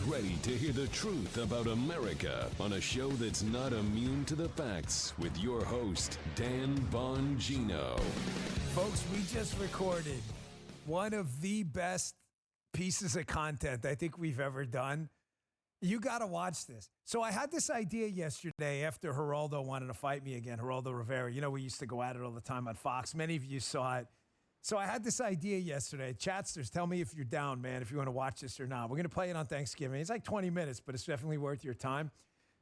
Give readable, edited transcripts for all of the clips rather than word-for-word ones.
ready to hear the truth about America on a show that's not immune to the facts with your host, Dan Bongino. Folks, we just recorded one of the best pieces of content I think we've ever done. You got to watch this. So I had this idea yesterday after Geraldo wanted to fight me again, Geraldo Rivera. You know, we used to go at it all the time on Fox. Many of you saw it. So I had this idea yesterday. Chatsters, tell me if you're down, man, if you want to watch this or not. We're going to play it on Thanksgiving. It's like 20 minutes, but it's definitely worth your time.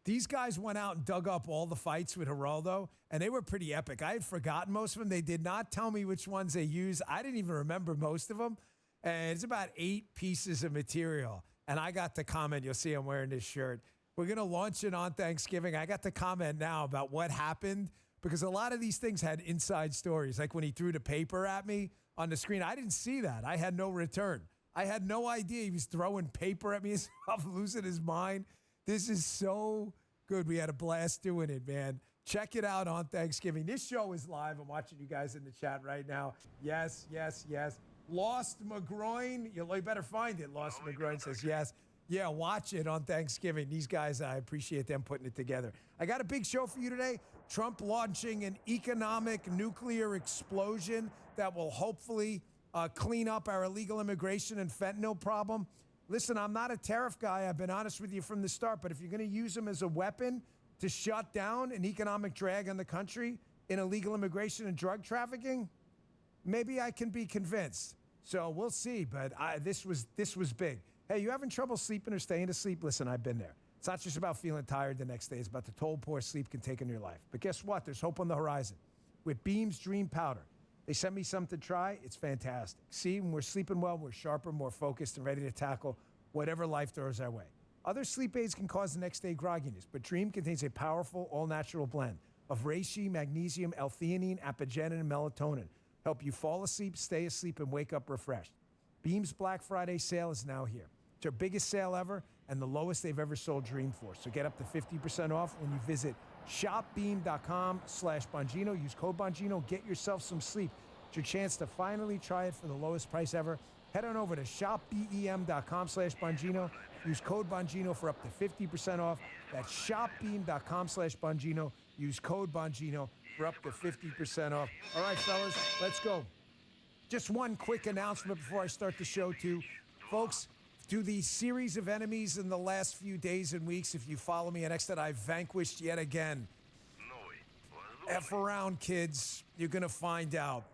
These guys went out and dug up all the fights with Geraldo, and they were pretty epic. I had forgotten most of them. They did not tell me which ones they used. I didn't even remember most of them. And it's about 8 pieces of material. And I got to comment. You'll see I'm wearing this shirt. We're going to launch it on Thanksgiving. I got to comment now about what happened because a lot of these things had inside stories. Like when he threw the paper at me on the screen, I didn't see that. I had no return. I had no idea he was throwing paper at me. I'm losing his mind. This is so good. We had a blast doing it, man. Check it out on Thanksgiving. This show is live. I'm watching you guys in the chat right now. Yes, yes, yes. Lost McGroin. You better find it. Lost McGroin says yes. Yeah, watch it on Thanksgiving. These guys, I appreciate them putting it together. I got a big show for you today. Trump launching an economic nuclear explosion that will hopefully clean up our illegal immigration and fentanyl problem. Listen, I'm not a tariff guy. I've been honest with you from the start. But if you're going to use them as a weapon to shut down an economic drag on the country in illegal immigration and drug trafficking, maybe I can be convinced. So we'll see. But this was big. Hey, you having trouble sleeping or staying asleep? Listen, I've been there. It's not just about feeling tired the next day. It's about the toll poor sleep can take on your life. But guess what? There's hope on the horizon. With Beam's Dream Powder. They sent me something to try. It's fantastic. See, when we're sleeping well, we're sharper, more focused, and ready to tackle whatever life throws our way. Other sleep aids can cause the next day grogginess, but Dream contains a powerful, all-natural blend of reishi, magnesium, L-theanine, apigenin, and melatonin. Help you fall asleep, stay asleep, and wake up refreshed. Beam's Black Friday sale is now here. It's their biggest sale ever and the lowest they've ever sold Dream for. So get up to 50% off when you visit shopbeam.com/Bongino. Use code Bongino. Get yourself some sleep. It's your chance to finally try it for the lowest price ever. Head on over to shopbeam.com/Bongino. Use code Bongino for up to 50% off. That's shopbeam.com/Bongino. Use code Bongino for up to 50% off. All right, fellas, let's go. Just one quick announcement before I start the show, too. Folks, to the series of enemies in the last few days and weeks, if you follow me on X, that I've vanquished yet again. F around, kids. You're going to find out.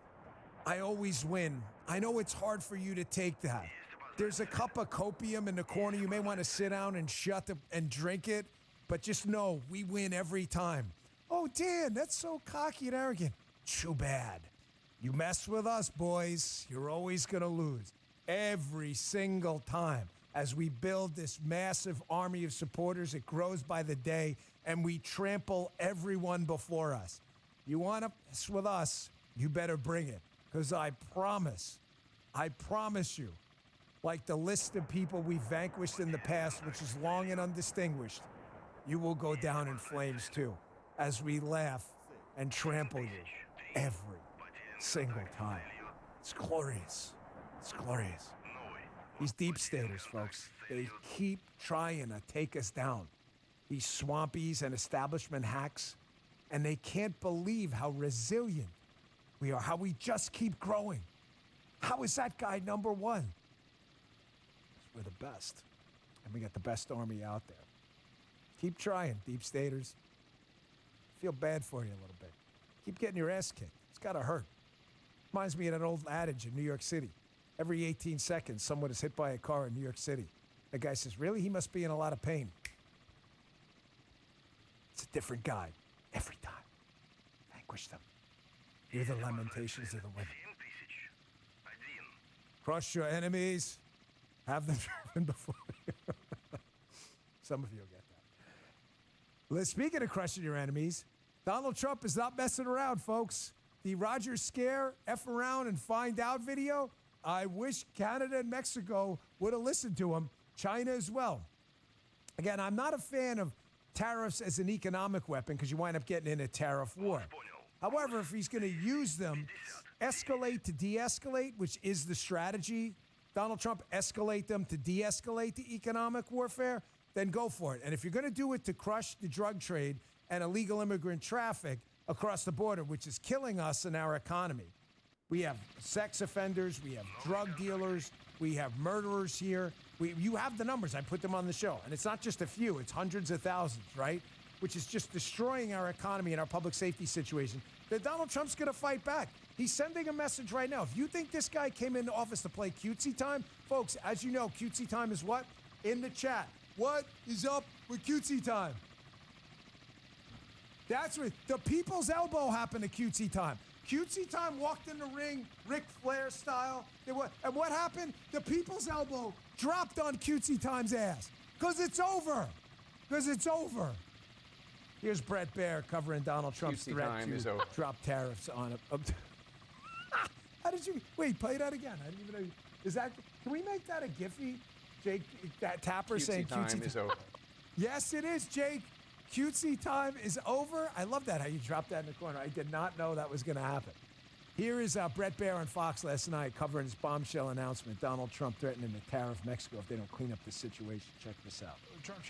I always win. I know it's hard for you to take that. There's a cup of copium in the corner. You may want to sit down and and drink it, but just know we win every time. Oh, Dan, that's so cocky and arrogant. Too bad. You mess with us, boys, you're always going to lose. Every single time. As we build this massive army of supporters, it grows by the day, and we trample everyone before us. You want to mess with us, you better bring it. Because I promise you, like the list of people we vanquished in the past, which is long and undistinguished, you will go down in flames too, as we laugh and trample you every single time. It's glorious. It's glorious. These deep staters, folks, they keep trying to take us down. These swampies and establishment hacks, and they can't believe how resilient we are, how we just keep growing. How is that guy number one? We're the best, and we got the best army out there. Keep trying, deep staters. Feel bad for you a little bit. Keep getting your ass kicked. It's got to hurt. Reminds me of that old adage in New York City. Every 18 seconds, someone is hit by a car in New York City. The guy says, really? He must be in a lot of pain. It's a different guy every time. Vanquish them. Hear the lamentations of the women. Crush your enemies. Have them driven before you. Some of you will get that. Speaking of crushing your enemies, Donald Trump is not messing around, folks. The Roger Scare, F around and find out video, I wish Canada and Mexico would have listened to him. China as well. Again, I'm not a fan of tariffs as an economic weapon because you wind up getting in a tariff war. However, if he's going to use them, escalate to de-escalate, which is the strategy Donald Trump escalate them to de-escalate the economic warfare, then go for it. And if you're going to do it to crush the drug trade and illegal immigrant traffic across the border, which is killing us and our economy. We have sex offenders, we have drug dealers, we have murderers here. You have the numbers. I put them on the show. And it's not just a few, it's hundreds of thousands, right? Which is just destroying our economy and our public safety situation. That Donald Trump's going to fight back. He's sending a message right now. If you think this guy came into office to play cutesy time, folks, as you know, cutesy time is what? In the chat. What is up with cutesy time? That's what the people's elbow happened to cutesy time. Cutesy time walked in the ring, Ric Flair style. And what happened? The people's elbow dropped on cutesy time's ass. Because it's over. Because it's over. Here's Brett Baer covering Donald Trump's cutesy threat time to is over. drop tariffs on it. How did you wait? Play that again. I didn't even know. Is that? Can we make that a Giphy? Jake, that Tapper Cutesy saying time cutesy is over. Yes, it is, Jake. Cutesy time is over. I love that, how you dropped that in the corner. I did not know that was going to happen. Here is Brett Baer on Fox last night covering his bombshell announcement. Donald Trump threatening to tariff Mexico if they don't clean up the situation. Check this out. Trump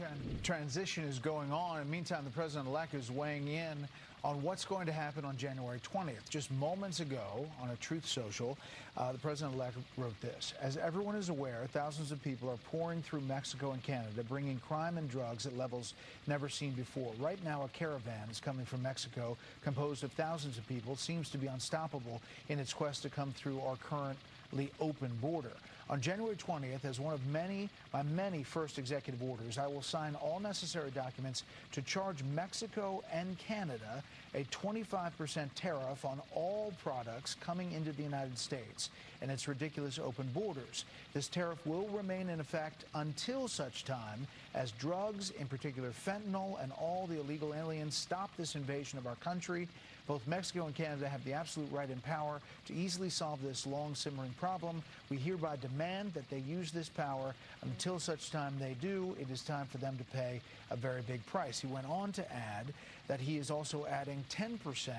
transition is going on. In the meantime, the president-elect is weighing in on what's going to happen on January 20th. Just moments ago on a Truth Social, the president-elect wrote this. As everyone is aware, thousands of people are pouring through Mexico and Canada, bringing crime and drugs at levels never seen before. Right now, a caravan is coming from Mexico, composed of thousands of people. It seems to be unstoppable in its quest to come through our currently open border. On January 20th, as one of my many first executive orders, I will sign all necessary documents to charge Mexico and Canada a 25% tariff on all products coming into the United States and its ridiculous open borders. This tariff will remain in effect until such time as drugs, in particular fentanyl, and all the illegal aliens stop this invasion of our country. Both Mexico and Canada have the absolute right and power to easily solve this long-simmering problem. We hereby demand that they use this power. Until such time they do, it is time for them to pay a very big price. He went on to add that he is also adding 10%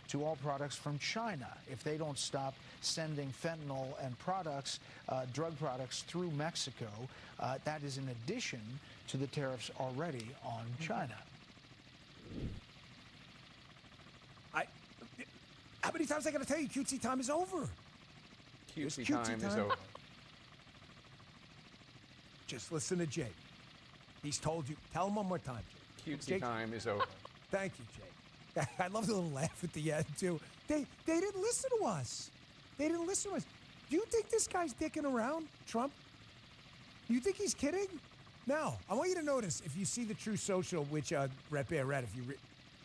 to all products from China if they don't stop sending fentanyl and products, drug products through Mexico. That is in addition to the tariffs already on China. How many times I got to tell you, cutesy time is over? Cutesy time is over. Just listen to Jake. He's told you. Tell him one more time, Jake. Cutesy time is over. Thank you, Jake. I love the little laugh at the end, too. They didn't listen to us. They didn't listen to us. Do you think this guy's dicking around, Trump? You think he's kidding? Now, I want you to notice, if you see the True Social, which Brett Baer read, if you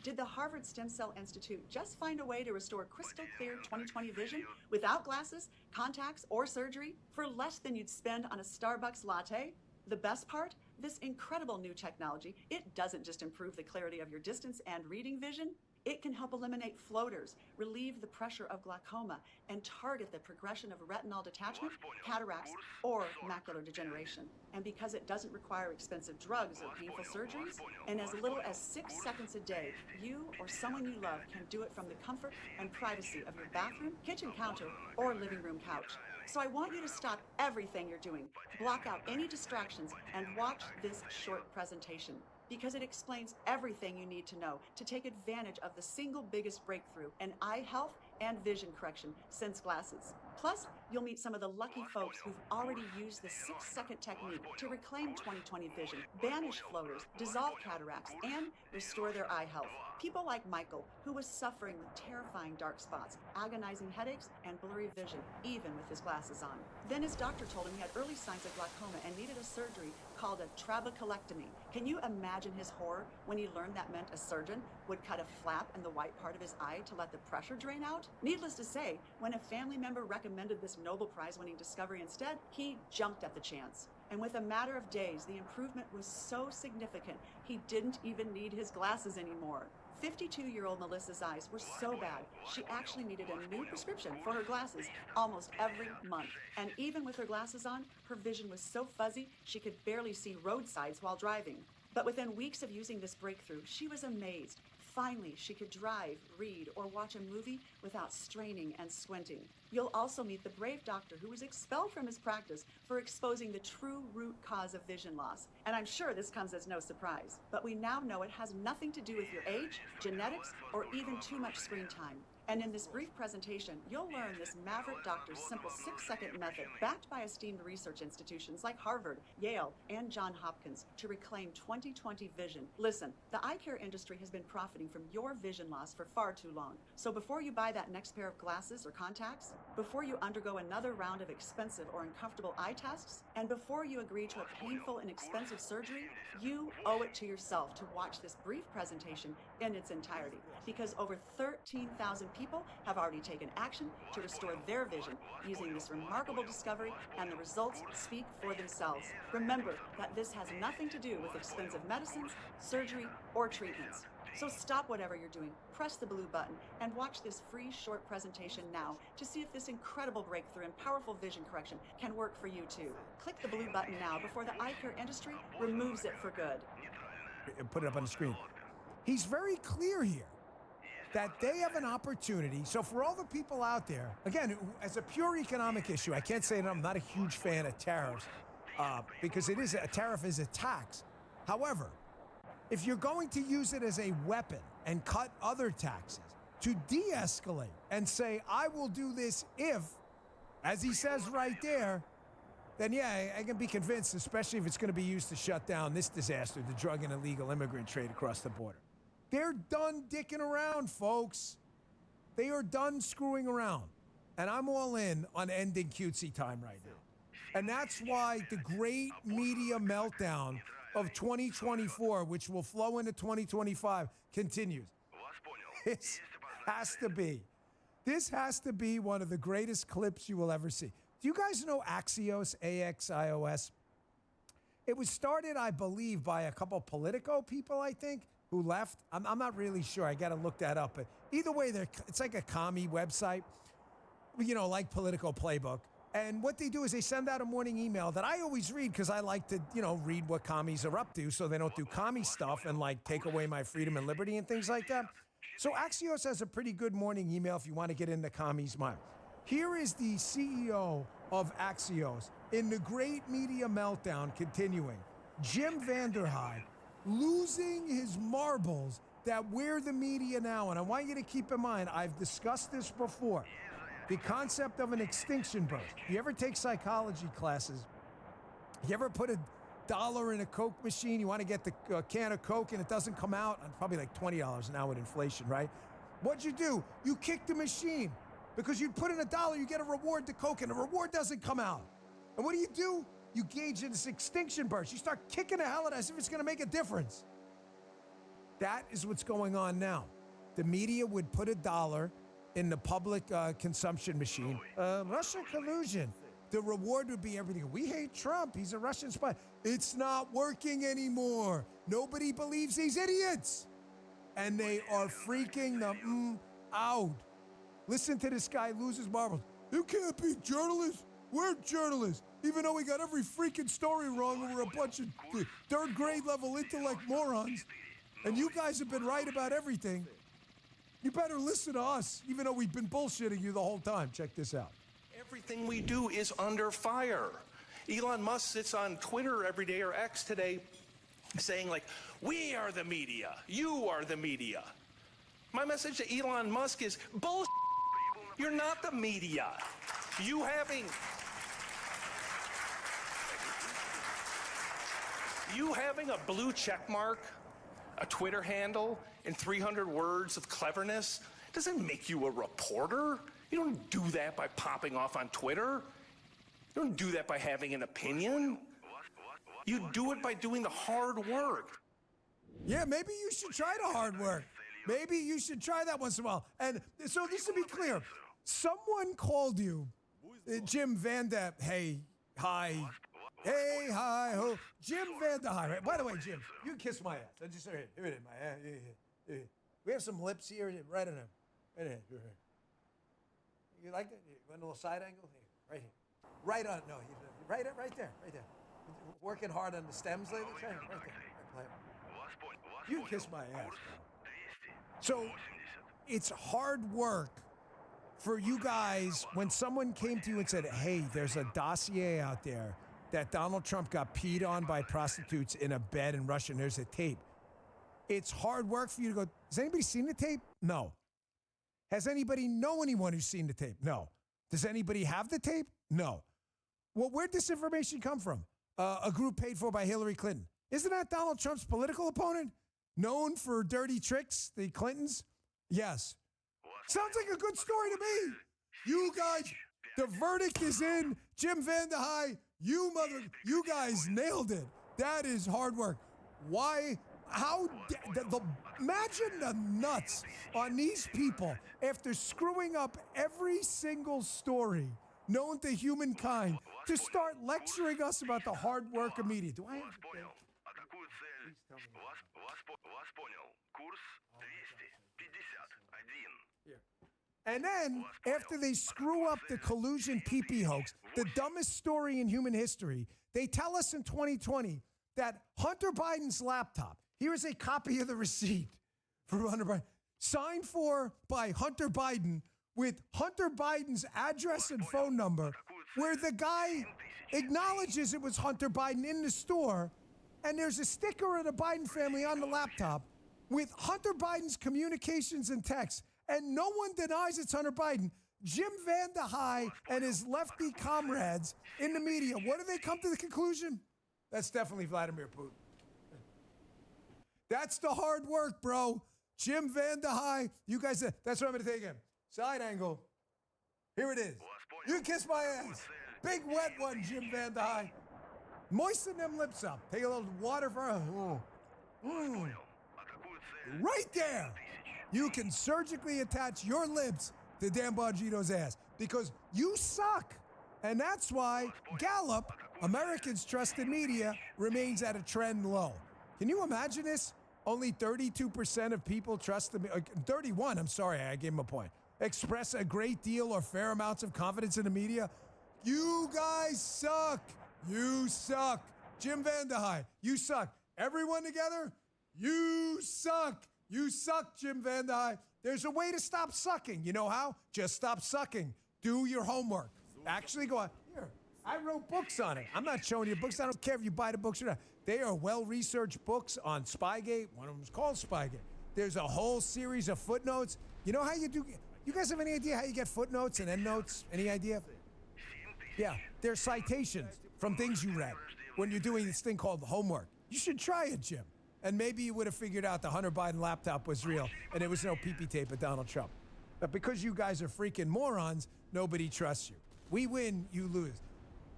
Did the Harvard Stem Cell Institute just find a way to restore crystal clear 20/20 vision without glasses, contacts, or surgery for less than you'd spend on a Starbucks latte? The best part? This incredible new technology, it doesn't just improve the clarity of your distance and reading vision. It can help eliminate floaters, relieve the pressure of glaucoma, and target the progression of retinal detachment, cataracts, or macular degeneration. And because it doesn't require expensive drugs or painful surgeries, in as little as 6 seconds a day, you or someone you love can do it from the comfort and privacy of your bathroom, kitchen counter, or living room couch. So I want you to stop everything you're doing, block out any distractions, and watch this short presentation, because it explains everything you need to know to take advantage of the single biggest breakthrough in eye health and vision correction since glasses. Plus, you'll meet some of the lucky folks who've already used the 6-second technique to reclaim 20/20 vision, banish floaters, dissolve cataracts, and restore their eye health. People like Michael, who was suffering with terrifying dark spots, agonizing headaches, and blurry vision, even with his glasses on. Then his doctor told him he had early signs of glaucoma and needed a surgery called a trabeculectomy. Can you imagine his horror when he learned that meant a surgeon would cut a flap in the white part of his eye to let the pressure drain out? Needless to say, when a family member recommended this Nobel Prize-winning discovery instead, he jumped at the chance. And with a matter of days, the improvement was so significant, he didn't even need his glasses anymore. 52-year-old Melissa's eyes were so bad, she actually needed a new prescription for her glasses almost every month. And even with her glasses on, her vision was so fuzzy, she could barely see roadsides while driving. But within weeks of using this breakthrough, she was amazed. Finally, she could drive, read, or watch a movie without straining and squinting. You'll also meet the brave doctor who was expelled from his practice for exposing the true root cause of vision loss. And I'm sure this comes as no surprise, but we now know it has nothing to do with your age, genetics, or even too much screen time. And in this brief presentation, you'll learn this maverick doctor's simple 6-second method backed by esteemed research institutions like Harvard, Yale, and Johns Hopkins to reclaim 20/20 vision. Listen, the eye care industry has been profiting from your vision loss for far too long. So before you buy that next pair of glasses or contacts, before you undergo another round of expensive or uncomfortable eye tests, and before you agree to a painful and expensive surgery, you owe it to yourself to watch this brief presentation in its entirety, because over 13,000 people have already taken action to restore their vision using this remarkable discovery, and the results speak for themselves. Remember that this has nothing to do with expensive medicines, surgery, or treatments. So stop whatever you're doing, press the blue button, and watch this free short presentation now to see if this incredible breakthrough in powerful vision correction can work for you too. Click the blue button now before the eye care industry removes it for good. Put it up on the screen. He's very clear here that they have an opportunity. So for all the people out there, again, as a pure economic issue, I can't say that I'm not a huge fan of tariffs because it is a tariff is a tax. However, if you're going to use it as a weapon and cut other taxes to de-escalate and say, I will do this if, as he says right there, then yeah, I can be convinced, especially if it's going to be used to shut down this disaster, the drug and illegal immigrant trade across the border. They're done dicking around, folks. They are done screwing around. And I'm all in on ending cutesy time right now. And that's why the great media meltdown of 2024, which will flow into 2025, continues. This has to be one of the greatest clips you will ever see. Do you guys know Axios, A-X-I-O-S? It was started, I believe, by a couple Politico people, I think, who left. I'm not really sure. I got to look that up. But either way, it's like a commie website, you know, like Politico Playbook. And what they do is they send out a morning email that I always read because I like to, you know, read what commies are up to so they don't do commie stuff and, like, take away my freedom and liberty and things like that. So Axios has a pretty good morning email if you want to get in the commies' mind. Here is the CEO of Axios in the great media meltdown continuing. Jim Vanderhyde losing his marbles that we're the media now. And I want you to keep in mind, I've discussed this before. The concept of an extinction burst. You ever take psychology classes? You ever put $1 in a Coke machine? You want to get the can of Coke and it doesn't come out? Probably like $20 now with inflation, right? What'd you do? You kick the machine. Because you put in $1, you get a reward to Coke, and the reward doesn't come out. And what do? You gauge in this extinction burst. You start kicking the hell out as if it's going to make a difference. That is what's going on now. The media would put $1 in the public consumption machine. Russia collusion. The reward would be everything. We hate Trump. He's a Russian spy. It's not working anymore. Nobody believes these idiots. And they are freaking them out. Listen to this guy lose his marbles. You can't be journalists. We're journalists. Even though we got every freaking story wrong and we're a bunch of third grade level intellect morons. And you guys have been right about everything. You better listen to us, even though we've been bullshitting you the whole time. Check this out. Everything we do is under fire. Elon Musk sits on Twitter every day, or X today, saying like, we are the media. You are the media. My message to Elon Musk is bullshit. You're not the media. You having a blue check mark, a Twitter handle, and 300 words of cleverness doesn't make you a reporter. You don't do that by popping off on Twitter. You don't do that by having an opinion. You do it by doing the hard work. Yeah, maybe you should try the hard work. Maybe you should try that once in a while. And so just to be clear, someone called you, Jim Vanda, hey, hi, hey, hi, ho, Jim Vanderhyde, right? By the way, Jim, you can kiss my ass. I just here it is, my ass. Here. We have some lips here, right in there, right in here. You like that? You want a little side angle? Here, right here, right on. No, right there. Working hard on the stems lately. Right there. You can kiss my ass, bro. So it's hard work for you guys when someone came to you and said, hey, there's a dossier out there that Donald Trump got peed on by prostitutes in a bed in Russia, and there's a tape. It's hard work for you to go, has anybody seen the tape? No. Has anybody know anyone who's seen the tape? No. Does anybody have the tape? No. Well, where'd this information come from? A group paid for by Hillary Clinton. Isn't that Donald Trump's political opponent? Known for dirty tricks, the Clintons? Yes. Sounds like a good story to me. You guys, the verdict is in. Jim Van de Heye, you guys nailed it. That is hard work. Why? Imagine the nuts on these people after screwing up every single story known to humankind to start lecturing us about the hard work of media. Do I have to? And then, after they screw up the collusion pee-pee hoax, the dumbest story in human history, they tell us in 2020 that Hunter Biden's laptop, here is a copy of the receipt for Hunter Biden, signed for by Hunter Biden with Hunter Biden's address and phone number, where the guy acknowledges it was Hunter Biden in the store, and there's a sticker of the Biden family on the laptop with Hunter Biden's communications and texts, and no one denies it's Hunter Biden. Jim Van de Heye and his lefty comrades in the media, what do they come to the conclusion? That's definitely Vladimir Putin. That's the hard work, bro. Jim Van de Heye, you guys, that's what I'm going to take him. Side angle. Here it is. You kiss my ass. Big wet one, Jim Van de Heye. Moisten them lips up. Take a little water for a... Right there. You can surgically attach your lips to Dan Bongino's ass because you suck. And that's why Gallup, Americans' trusted media, remains at a trend low. Can you imagine this? Only 32% of people trust the media. 31, I'm sorry, I gave him a point. Express a great deal or fair amounts of confidence in the media. You guys suck. You suck. Jim Van de Heye, you suck. Everyone together, you suck. You suck, Jim Van de Heye. There's a way to stop sucking. You know how? Just stop sucking. Do your homework. Actually go on. Here, I wrote books on it. I'm not showing you books. I don't care if you buy the books or not. They are well-researched books on Spygate. One of them is called Spygate. There's a whole series of footnotes. You know how you do... You guys have any idea how you get footnotes and endnotes? Any idea? Yeah, they're citations from things you read when you're doing this thing called homework. You should try it, Jim. And maybe you would have figured out the Hunter Biden laptop was real and there was no pee-pee tape of Donald Trump. But because you guys are freaking morons, nobody trusts you. We win, you lose.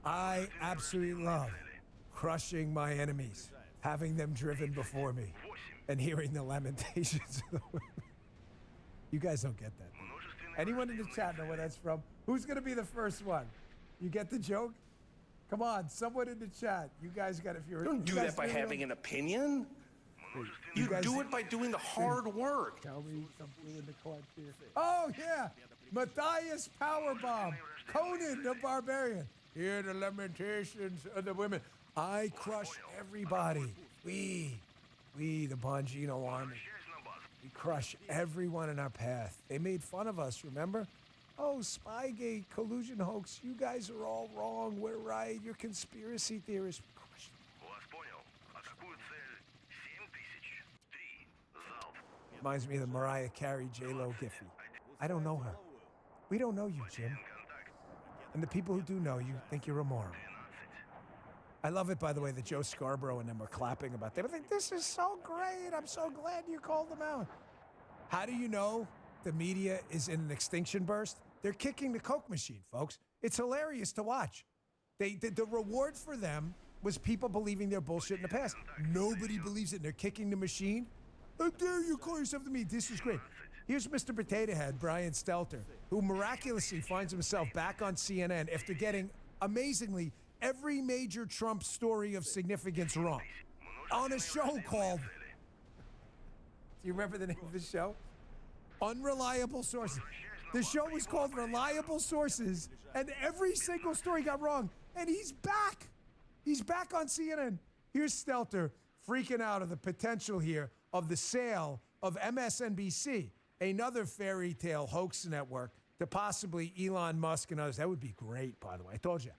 I absolutely love crushing my enemies, having them driven before me, and hearing the lamentations of the women. You guys don't get that. Anyone in the chat know where that's from? Who's going to be the first one? You get the joke? Come on, someone in the chat. You guys got, if you're... You don't do that by having an opinion. You do it by doing the hard work. Tell me something in the quad here. Oh, yeah. Matthias Powerbomb. Conan the Barbarian. Hear the lamentations of the women. I crush everybody. We, the Bongino army. We crush everyone in our path. They made fun of us, remember? Oh, Spygate, collusion hoax. You guys are all wrong. We're right. You're conspiracy theorists. Reminds me of the Mariah Carey J-Lo Giphy. I don't know her. We don't know you, Jim. And the people who do know you think you're a moron. I love it, by the way, that Joe Scarborough and them were clapping about that. I think this is so great. I'm so glad you called them out. How do you know the media is in an extinction burst? They're kicking the Coke machine, folks. It's hilarious to watch. The reward for them was people believing their bullshit in the past. Nobody believes it, and they're kicking the machine. How dare you call yourself to me? This is great. Here's Mr. Potato Head, Brian Stelter, who miraculously finds himself back on CNN after getting, amazingly, every major Trump story of significance wrong on a show called... Do you remember the name of the show? Unreliable Sources. The show was called Reliable Sources, and every single story got wrong. And he's back. He's back on CNN. Here's Stelter freaking out of the potential here of the sale of MSNBC, another fairy tale hoax network, to possibly Elon Musk and others. That would be great, by the way. I told you,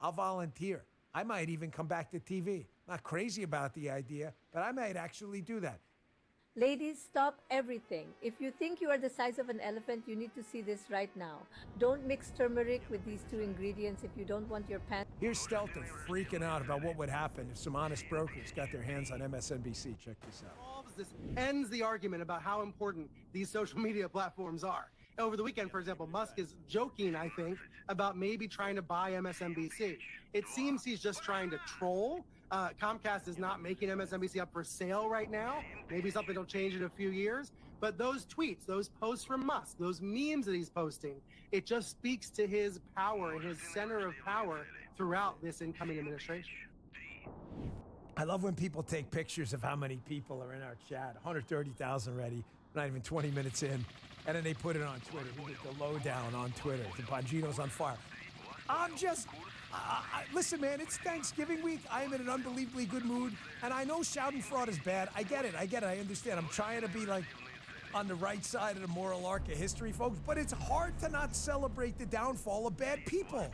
I'll volunteer. I might even come back to TV. Not crazy about the idea, but I might actually do that. Ladies, stop everything. If you think you are the size of an elephant, you need to see this right now. Don't mix turmeric with these two ingredients if you don't want your pants. Here's Stelter freaking out about what would happen if some honest brokers got their hands on MSNBC. Check this out. This ends the argument about how important these social media platforms are. Over the weekend, for example, Musk is joking, I think, about maybe trying to buy MSNBC. It seems he's just trying to troll. Comcast is not making MSNBC up for sale right now. Maybe something will change in a few years. But those tweets, those posts from Musk, those memes that he's posting, it just speaks to his power and his center of power throughout this incoming administration. I love when people take pictures of how many people are in our chat. 130,000 already, not even 20 minutes in. And then they put it on Twitter. We get the lowdown on Twitter. The Bongino's on fire. I'm just... listen, man, it's Thanksgiving week. I am in an unbelievably good mood. And I know shouting fraud is bad. I get it. I understand. I'm trying to be like on the right side of the moral arc of history, folks. But it's hard to not celebrate the downfall of bad people.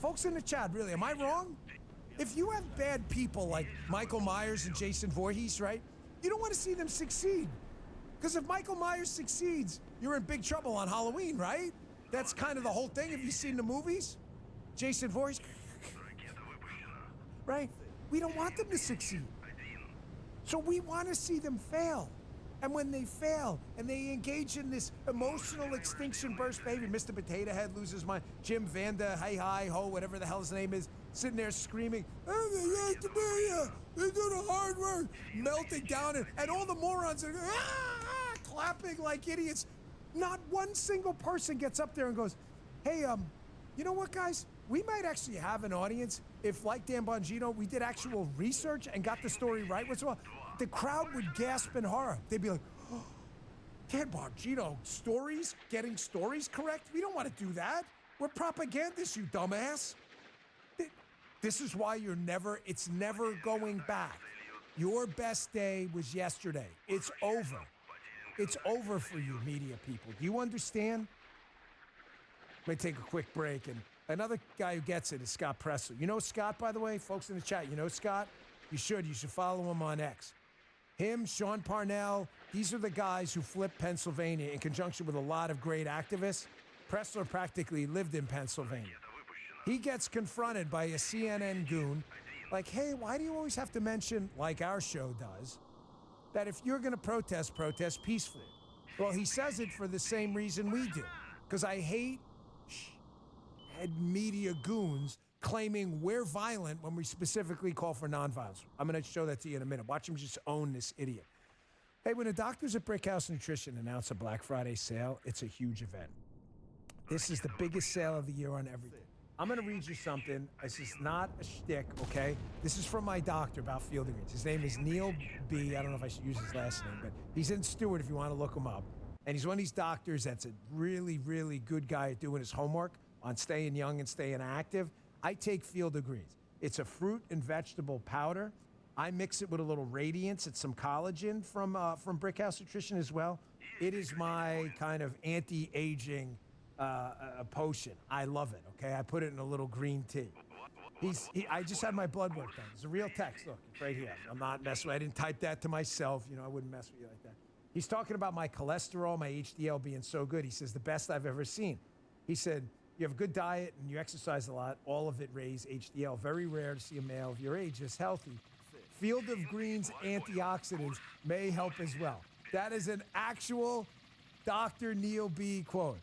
Folks in the chat, really, am I wrong? If you have bad people like Michael Myers and Jason Voorhees, right? You don't want to see them succeed. Because if Michael Myers succeeds, you're in big trouble on Halloween, right? That's kind of the whole thing. Have you seen the movies? Jason Voorhees, right? We don't want them to succeed. So we want to see them fail. And when they fail and they engage in this emotional extinction burst behavior, Mr. Potato Head loses mind, Jim Vanda, hey, hi, ho, whatever the hell his name is, sitting there screaming, oh, they do the hard work, melting down, and all the morons are clapping like idiots. Not one single person gets up there and goes, hey, you know what, guys? We might actually have an audience if, like Dan Bongino, we did actual research and got the story right. What's wrong? The crowd would gasp in horror. They'd be like, oh, Dan Bongino, stories? Getting stories correct? We don't want to do that. We're propagandists, you dumbass. This is why it's never going back. Your best day was yesterday. It's over. It's over for you, media people. Do you understand? Let me take a quick break. And another guy who gets it is Scott Pressler. You know Scott, by the way? Folks in the chat, you know Scott? You should follow him on X. Him, Sean Parnell, these are the guys who flipped Pennsylvania in conjunction with a lot of great activists. Pressler practically lived in Pennsylvania. He gets confronted by a CNN goon, like, hey, why do you always have to mention, like our show does, that if you're going to protest peacefully? Well, he says it for the same reason we do, because I hate head media goons claiming we're violent when we specifically call for nonviolence. I'm going to show that to you in a minute. Watch him just own this idiot. Hey, when the doctors at Brickhouse Nutrition announce a Black Friday sale, it's a huge event. This is the biggest sale of the year on everything. I'm going to read you something. This is not a shtick, okay? This is from my doctor about field greens. His name is Neil B. I don't know if I should use his last name, but he's in Stewart if you want to look him up. And he's one of these doctors that's a really, really good guy at doing his homework on staying young and staying active. I take Field of Greens. It's a fruit and vegetable powder. I mix it with a little Radiance. It's some collagen from Brickhouse Nutrition as well. It is my kind of anti-aging potion. I love it, okay? I put it in a little green tea. I just had my blood work done. It's a real text. Look, it's right here. I'm not messing with it. I didn't type that to myself. You know, I wouldn't mess with you like that. He's talking about my cholesterol, my HDL being so good. He says, the best I've ever seen. He said, you have a good diet and you exercise a lot. All of it raise HDL. Very rare to see a male of your age this healthy. Field of Greens antioxidants may help as well. That is an actual Dr. Neil B. quote.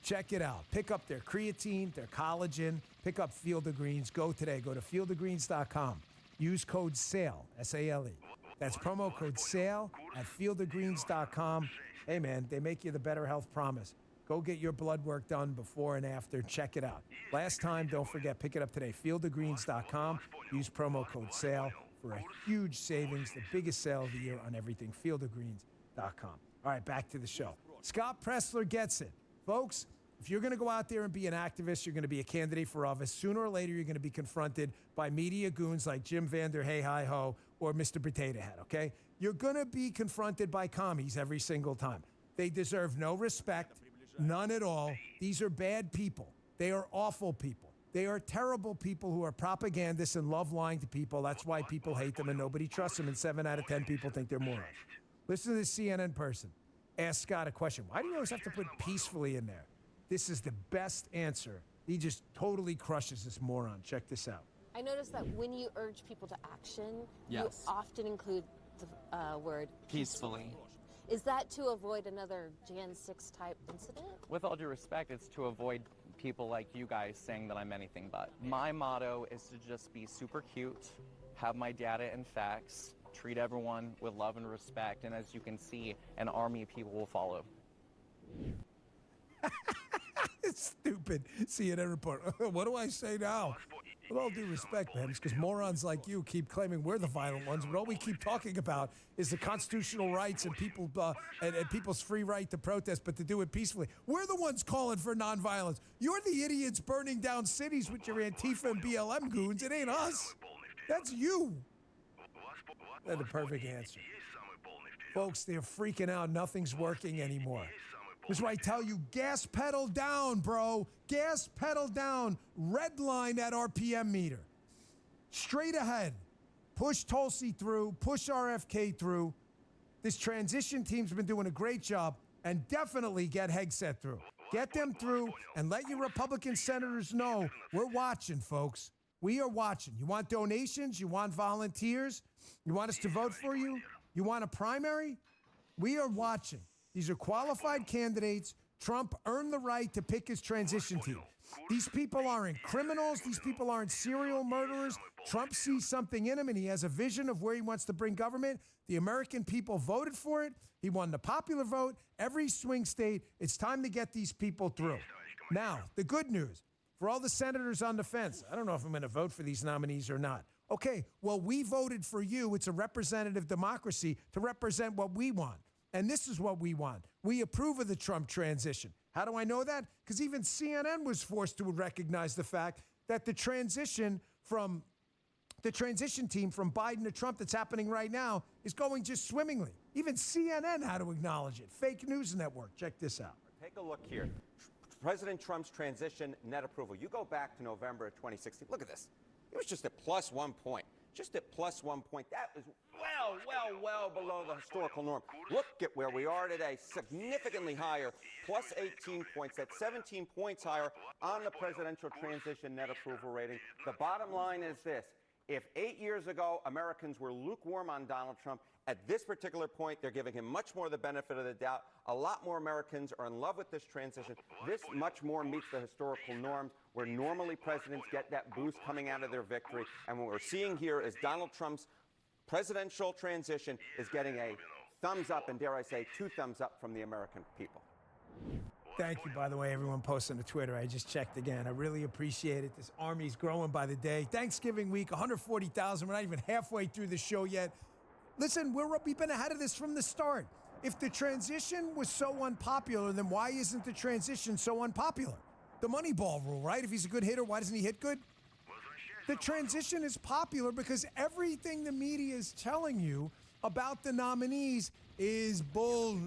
Check it out. Pick up their creatine, their collagen. Pick up Field of Greens. Go today. Go to fieldofgreens.com. Use code SALE, S-A-L-E. That's promo code SALE at fieldofgreens.com. Hey, man, they make you the better health promise. Go get your blood work done before and after. Check it out. Last time, don't forget, pick it up today. Fieldofgreens.com. Use promo code SALE for a huge savings, the biggest sale of the year on everything. Fieldofgreens.com. All right, back to the show. Scott Pressler gets it. Folks, if you're going to go out there and be an activist, you're going to be a candidate for office, sooner or later you're going to be confronted by media goons like Jim Vander Hey Hi Ho or Mr. Potato Head, okay? You're going to be confronted by commies every single time. They deserve no respect, none at all. These are bad people. They are awful people. They are terrible people who are propagandists and love lying to people. That's why people hate them and nobody trusts them, and 7 out of 10 people think they're morons. Listen to this CNN person. Ask Scott a question. Why do you always have to put peacefully in there? This is the best answer. He just totally crushes this moron. Check this out. I noticed that when you urge people to action, Yes. you often include the word Peacefully. Is that to avoid another Jan 6 type incident? With all due respect, it's to avoid people like you guys saying that I'm anything but. My motto is to just be super cute, have my data and facts, treat everyone with love and respect, and as you can see, an army of people will follow. It's stupid. CNN reporter. What do I say now? With all due respect, man, it's because morons like you keep claiming we're the violent ones, but all we keep talking about is the constitutional rights and people and people's free right to protest, but to do it peacefully. We're the ones calling for nonviolence. You're the idiots burning down cities with your Antifa and BLM goons. It ain't us. That's you. That's the perfect answer. Folks, they're freaking out. Nothing's working anymore. That's why I tell you, gas pedal down, bro. Gas pedal down. Red line that RPM meter. Straight ahead. Push Tulsi through. Push RFK through. This transition team's been doing a great job. And definitely get Hegseth through. Get them through and let your Republican senators know we're watching, folks. We are watching. You want donations? You want volunteers? You want us to vote for you? You want a primary? We are watching. These are qualified candidates. Trump earned the right to pick his transition team. These people aren't criminals. These people aren't serial murderers. Trump sees something in them, and he has a vision of where he wants to bring government. The American people voted for it. He won the popular vote. Every swing state, it's time to get these people through. Now, the good news, for all the senators on the fence, I don't know if I'm going to vote for these nominees or not. Okay, well, we voted for you. It's a representative democracy to represent what we want. And this is what we want. We approve of the Trump transition. How do I know that? Because even CNN was forced to recognize the fact that the transition team from Biden to Trump that's happening right now is going just swimmingly. Even CNN had to acknowledge it. Fake news network. Check this out. Take a look here. President Trump's transition net approval. You go back to November of 2016. Look at this. It was just at plus 1 point. Just at plus 1 point. That is well below the historical norm. Look at where we are today, significantly higher, plus 18 points. That's 17 points higher on the presidential transition net approval rating. The bottom line is this. If 8 years ago Americans were lukewarm on Donald Trump, at this particular point, they're giving him much more the benefit of the doubt. A lot more Americans are in love with this transition. This much more meets the historical norms where normally presidents get that boost coming out of their victory. And what we're seeing here is Donald Trump's presidential transition is getting a thumbs up, and dare I say, 2 thumbs up from the American people. Thank you, by the way, everyone posting to Twitter. I just checked again. I really appreciate it. This army's growing by the day. Thanksgiving week, 140,000. We're not even halfway through the show yet. Listen, we've been ahead of this from the start. If the transition was so unpopular, then why isn't the transition so unpopular? The Moneyball rule, right? If he's a good hitter, why doesn't he hit good? The transition is popular because everything the media is telling you about the nominees is bull.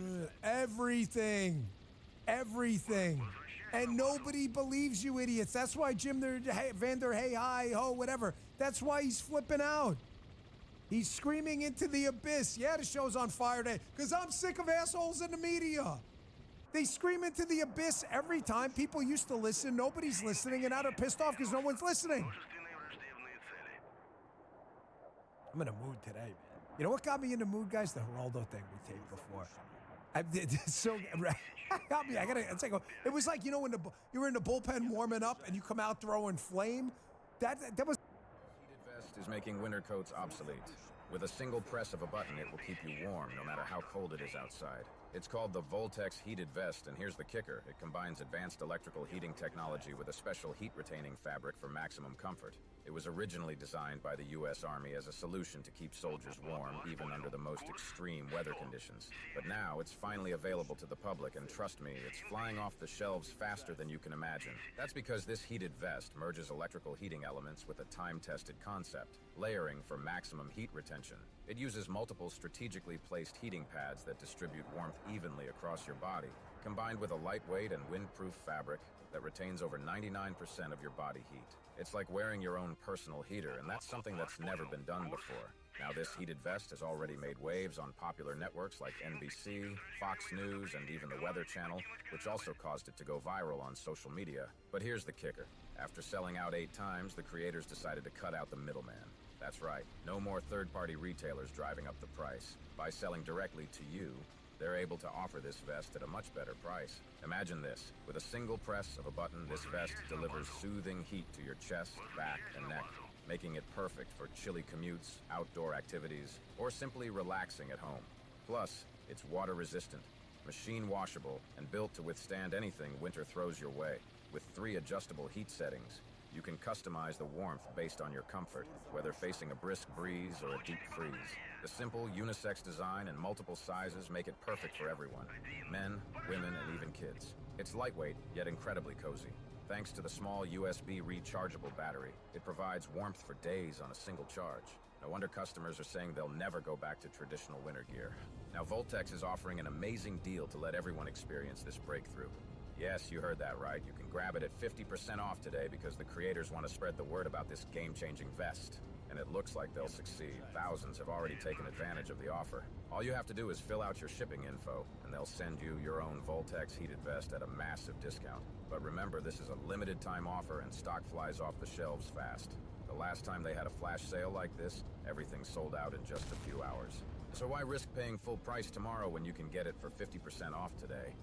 Everything. And nobody believes you idiots. That's why Vander Hey, hi, ho, whatever. That's why he's flipping out. He's screaming into the abyss. Yeah, the show's on fire today because I'm sick of assholes in the media. They scream into the abyss every time. People used to listen. Nobody's listening, and now they're pissed off because no one's listening. I'm in a mood today, man. You know what got me in the mood, guys? The Geraldo thing we taped before. It was like, you know, when you were in the bullpen warming up and you come out throwing flame. That was. Heated vest is making winter coats obsolete. With a single press of a button, it will keep you warm no matter how cold it is outside. It's called the Voltex Heated Vest, and here's the kicker. It combines advanced electrical heating technology with a special heat-retaining fabric for maximum comfort. It was originally designed by the U.S. Army as a solution to keep soldiers warm, even under the most extreme weather conditions. But now it's finally available to the public, and trust me, it's flying off the shelves faster than you can imagine. That's because this heated vest merges electrical heating elements with a time-tested concept, layering for maximum heat retention. It uses multiple strategically placed heating pads that distribute warmth evenly across your body, combined with a lightweight and windproof fabric that retains over 99% of your body heat. It's like wearing your own personal heater, and that's something that's never been done before. Now, this heated vest has already made waves on popular networks like NBC, Fox News, and even the Weather Channel, which also caused it to go viral on social media. But here's the kicker. After selling out 8 times, the creators decided to cut out the middleman. That's right, no more third-party retailers driving up the price. By selling directly to you, they're able to offer this vest at a much better price. Imagine this. With a single press of a button, this vest delivers soothing heat to your chest, back, and neck, making it perfect for chilly commutes, outdoor activities, or simply relaxing at home. Plus, it's water-resistant, machine washable, and built to withstand anything winter throws your way. With 3 adjustable heat settings, you can customize the warmth based on your comfort, whether facing a brisk breeze or a deep freeze. The simple, unisex design and multiple sizes make it perfect for everyone. Men, women, and even kids. It's lightweight, yet incredibly cozy. Thanks to the small USB rechargeable battery, it provides warmth for days on a single charge. No wonder customers are saying they'll never go back to traditional winter gear. Now, Voltex is offering an amazing deal to let everyone experience this breakthrough. Yes, you heard that right. You can grab it at 50% off today because the creators want to spread the word about this game-changing vest. And it looks like they'll succeed. Thousands have already taken advantage of the offer. All you have to do is fill out your shipping info, and they'll send you your own Voltex heated vest at a massive discount. But remember, this is a limited time offer and stock flies off the shelves fast. The last time they had a flash sale like this, everything sold out in just a few hours. So why risk paying full price tomorrow when you can get it for 50% off today?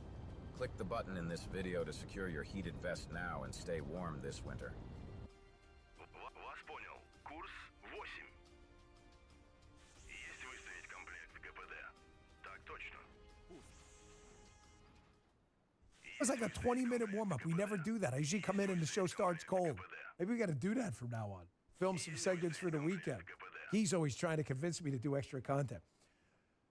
Click the button in this video to secure your heated vest now and stay warm this winter. Вас понял. Курс 8. Есть выставить комплект КПД. Так точно. It was like a 20-minute warm-up. We never do that. I usually come in and the show starts cold. Maybe we got to do that from now on. Film some segments for the weekend. He's always trying to convince me to do extra content.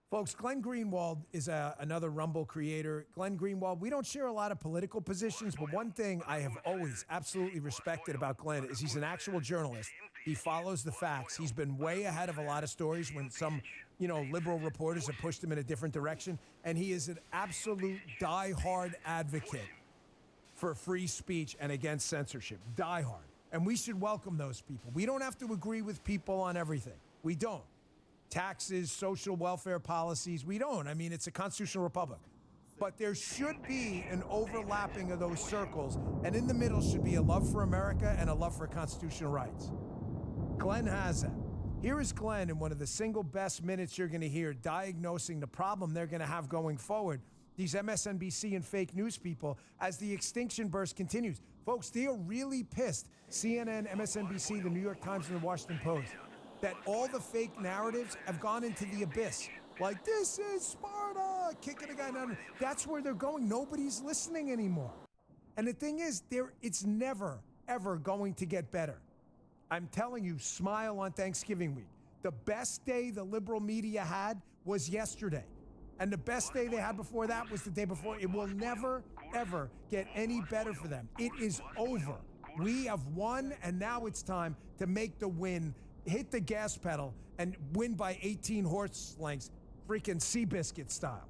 Folks, Glenn Greenwald is another Rumble creator. Glenn Greenwald, we don't share a lot of political positions, but one thing I have always absolutely respected about Glenn is he's an actual journalist. He follows the facts. He's been way ahead of a lot of stories when some, liberal reporters have pushed him in a different direction. And he is an absolute diehard advocate for free speech and against censorship. Diehard. And we should welcome those people. We don't have to agree with people on everything. We don't. Taxes, social welfare policies, we don't. I mean, it's a constitutional republic. But there should be an overlapping of those circles, and in the middle should be a love for America and a love for constitutional rights. Glenn has that. Here is Glenn in one of the single best minutes you're going to hear diagnosing the problem they're going to have going forward, these MSNBC and fake news people, as the extinction burst continues. Folks, they are really pissed. CNN, MSNBC, the New York Times, and the Washington Post, that all the fake narratives have gone into the abyss. Like, this is Sparta, kicking a guy down. That's where they're going. Nobody's listening anymore. And the thing is, it's never, ever going to get better. I'm telling you, smile on Thanksgiving week. The best day the liberal media had was yesterday. And the best day they had before that was the day before. It will never, ever get any better for them. It is over. We have won, and now it's time to make the win. Hit the gas pedal and win by 18 horse lengths, freaking Seabiscuit style.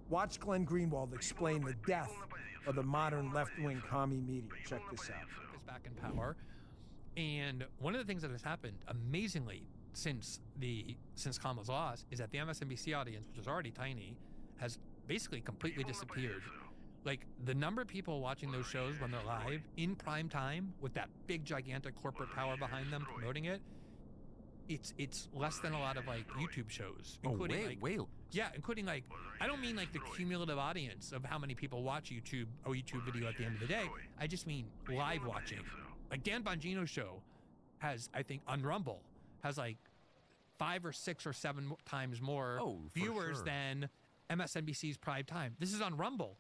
Watch Glenn Greenwald explain the death of the modern left-wing commie media. Check this out. Is back in power, and one of the things that has happened amazingly since Kamala's loss is that the MSNBC audience, which is already tiny, has basically completely disappeared. Like, the number of people watching those shows when they're live in prime time with that big gigantic corporate power behind them promoting it, it's less than a lot of like YouTube shows, including including like, I don't mean like the cumulative audience of how many people watch a YouTube video at the end of the day. I just mean live watching. Like Dan Bongino's show has, I think, on Rumble has like 5 or 6 or 7 times more viewers than MSNBC's prime time. This is on Rumble,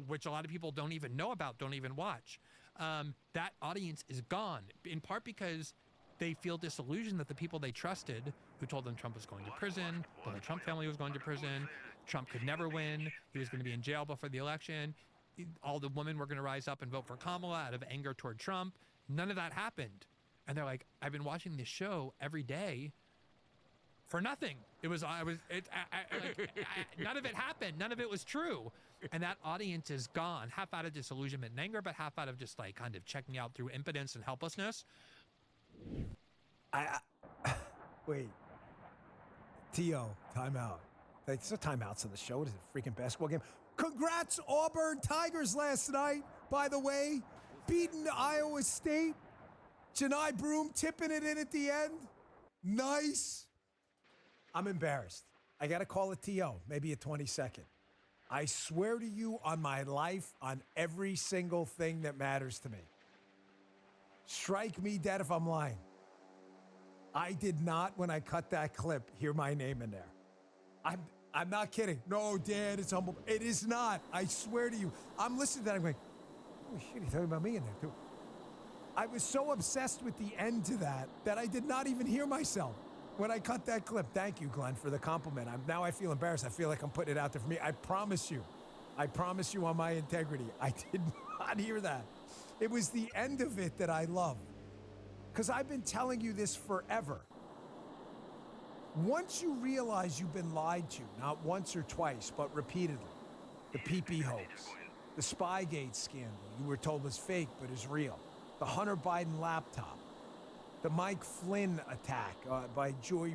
which a lot of people don't even know about, don't even watch. That audience is gone, in part because they feel disillusioned that the people they trusted, who told them Trump was going to prison, the whole Trump family was going to prison, Trump could never win, he was going to be in jail before the election, all the women were going to rise up and vote for Kamala out of anger toward Trump. None of that happened. And they're like, I've been watching this show every day for nothing. None of it happened. None of it was true. And that audience is gone, half out of disillusionment and anger, but half out of just like kind of checking out through impotence and helplessness. Wait. T.O., timeout. There's no timeouts on the show. It is a freaking basketball game. Congrats, Auburn Tigers last night, by the way. Beating Iowa State. Janai Broom tipping it in at the end. Nice. I'm embarrassed. I got to call a T.O., maybe a 22nd. I swear to you on my life, on every single thing that matters to me. Strike me dead if I'm lying. I did not, when I cut that clip, hear my name in there. I'm not kidding. No, Dad, it's humble. It is not. I swear to you. I'm listening to that. I'm going, oh, shit, he's talking about me in there, too. I was so obsessed with the end to that I did not even hear myself when I cut that clip. Thank you, Glenn, for the compliment. Now I feel embarrassed. I feel like I'm putting it out there for me. I promise you on my integrity, I did not hear that. It was the end of it that I love. Because I've been telling you this forever. Once you realize you've been lied to, not once or twice, but repeatedly, the PP hoax, the Spygate scandal you were told was fake but is real, the Hunter Biden laptop, the Mike Flynn attack by Joy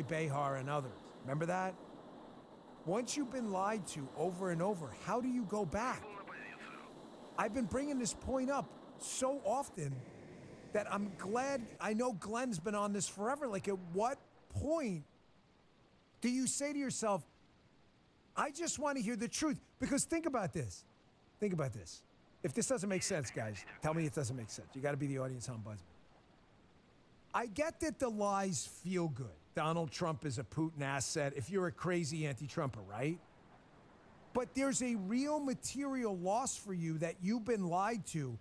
Behar and others. Remember that? Once you've been lied to over and over, how do you go back? I've been bringing this point up so often that I'm glad. I know Glenn's been on this forever. Like, at what point do you say to yourself, I just want to hear the truth? Because think about this. Think about this. If this doesn't make sense, guys, tell me it doesn't make sense. You got to be the audience ombudsman. I get that the lies feel good. Donald Trump is a Putin asset if you're a crazy anti-Trumper, right? But there's a real material loss for you that you've been lied to.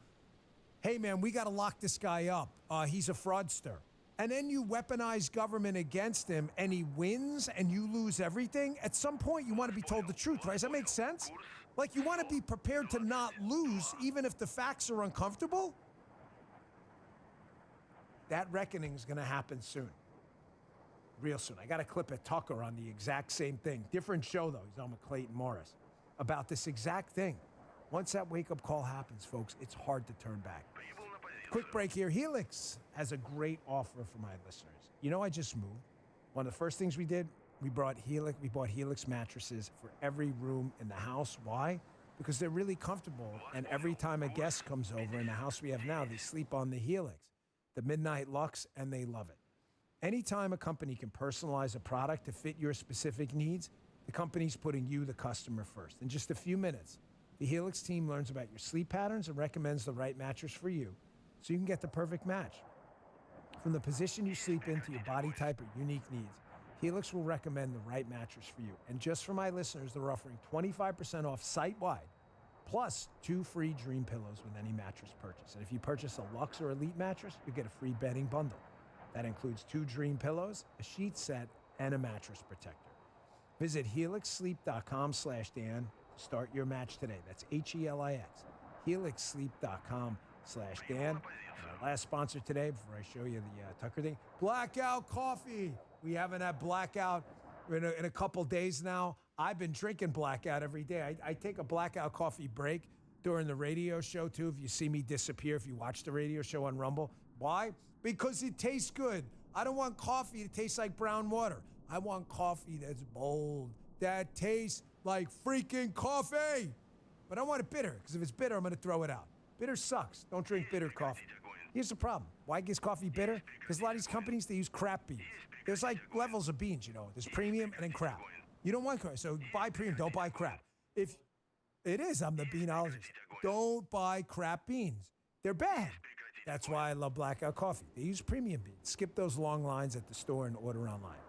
Hey, man, we got to lock this guy up. He's a fraudster. And then you weaponize government against him, and he wins, and you lose everything. At some point, you want to be told the truth, right? Does that make sense? Like, you want to be prepared to not lose, even if the facts are uncomfortable? That reckoning is going to happen soon. Real soon. I got a clip of Tucker on the exact same thing. Different show, though. He's on with Clayton Morris. About this exact thing. Once that wake-up call happens, folks, it's hard to turn back. Quick break here. Helix has a great offer for my listeners. You know, I just moved. One of the first things we did, we bought Helix mattresses for every room in the house. Why? Because they're really comfortable, and every time a guest comes over in the house we have now, they sleep on the Helix, the Midnight Lux, and they love it. Anytime a company can personalize a product to fit your specific needs, the company's putting you, the customer, first. In just a few minutes, the Helix team learns about your sleep patterns and recommends the right mattress for you so you can get the perfect match. From the position you sleep in to your body type or unique needs, Helix will recommend the right mattress for you. And just for my listeners, they're offering 25% off site-wide, plus 2 free Dream Pillows with any mattress purchase. And if you purchase a Luxe or Elite mattress, you get a free bedding bundle. That includes 2 Dream Pillows, a sheet set, and a mattress protector. Visit helixsleep.com/Dan to start your match today. That's HELIX. helixsleep.com/Dan. Our last sponsor today, before I show you the Tucker thing, Blackout Coffee. We haven't had Blackout in a couple days now. I've been drinking Blackout every day. I take a Blackout Coffee break during the radio show, too, if you see me disappear, if you watch the radio show on Rumble. Why? Because it tastes good. I don't want coffee that tastes like brown water. I want coffee that's bold, that tastes like freaking coffee. But I want it bitter, because if it's bitter, I'm going to throw it out. Bitter sucks. Don't drink bitter coffee. Here's the problem. Why is coffee bitter? Because a lot of these companies, they use crap beans. There's like levels of beans, you know. There's premium and then crap. You don't want crap, so buy premium, don't buy crap. If it is, I'm the beanologist. Don't buy crap beans. They're bad. That's why I love Blackout Coffee. They use premium beans. Skip those long lines at the store and order online.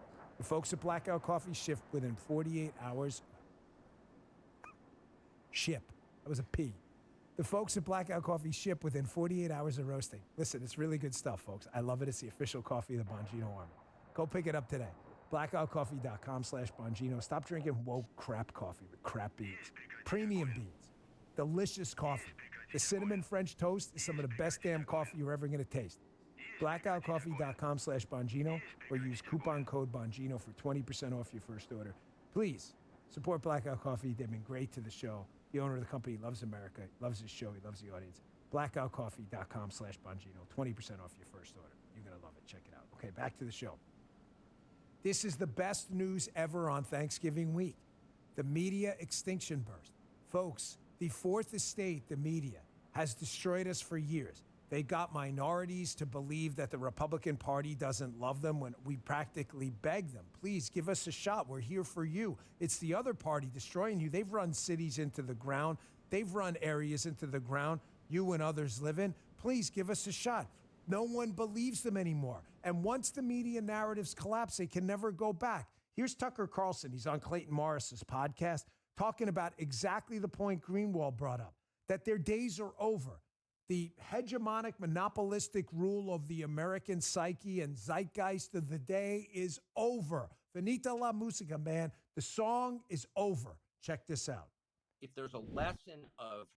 The folks at Blackout Coffee ship within 48 hours. Ship. That was a P. The folks at Blackout Coffee ship within 48 hours of roasting. Listen, it's really good stuff, folks. I love it. It's the official coffee of the Bongino Army. Go pick it up today. blackoutcoffee.com/Bongino. Stop drinking woke crap coffee with crap beans. Premium beans. Delicious coffee. The cinnamon French toast is some of the best damn coffee you're ever going to taste. blackoutcoffee.com/Bongino or use coupon code Bongino for 20% off your first order. Please support Blackout Coffee. They've been great to the show. The owner of the company loves America, loves his show, he loves the audience. blackoutcoffee.com/Bongino, 20% off your first order. You're going to love it. Check it out. Okay, back to the show. This is the best news ever on Thanksgiving week. The media extinction burst. Folks, the fourth estate, the media, has destroyed us for years. They got minorities to believe that the Republican Party doesn't love them when we practically beg them. Please give us a shot. We're here for you. It's the other party destroying you. They've run cities into the ground. They've run areas into the ground you and others live in. Please give us a shot. No one believes them anymore. And once the media narratives collapse, they can never go back. Here's Tucker Carlson. He's on Clayton Morris's podcast talking about exactly the point Greenwald brought up, that their days are over. The hegemonic, monopolistic rule of the American psyche and zeitgeist of the day is over. Finita la musica, man. The song is over. Check this out. If there's a lesson of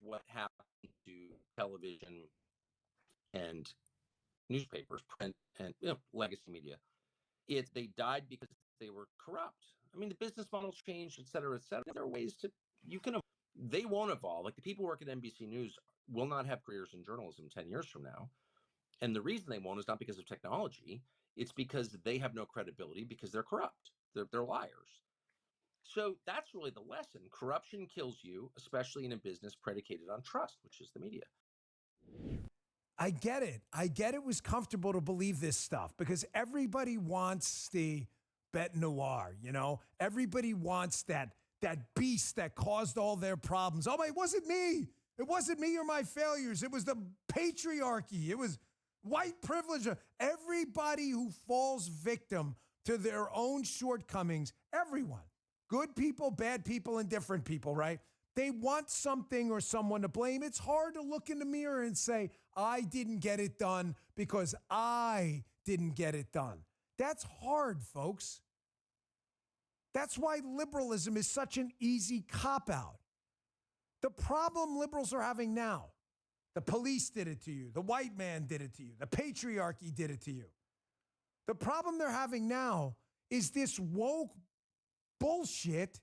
what happened to television and newspapers, print, and legacy media, they died because they were corrupt. I mean, the business models changed, et cetera, et cetera. There are ways they won't evolve. Like the people who work at NBC News will not have careers in journalism 10 years from now. And the reason they won't is not because of technology. It's because they have no credibility because they're corrupt. They're liars. So that's really the lesson. Corruption kills you, especially in a business predicated on trust, which is the media. I get it. It was comfortable to believe this stuff because everybody wants the bête noire, you know? Everybody wants that beast that caused all their problems. Oh, it wasn't me. It wasn't me or my failures. It was the patriarchy. It was white privilege. Everybody who falls victim to their own shortcomings, everyone, good people, bad people, indifferent people, right? They want something or someone to blame. It's hard to look in the mirror and say, I didn't get it done because I didn't get it done. That's hard, folks. That's why liberalism is such an easy cop-out. The problem liberals are having now, the police did it to you, the white man did it to you, the patriarchy did it to you. The problem they're having now is this woke bullshit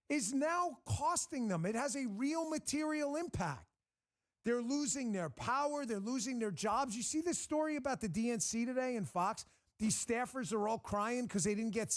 is now costing them. It has a real material impact. They're losing their power. They're losing their jobs. You see this story about the DNC today in Fox? These staffers are all crying because they didn't get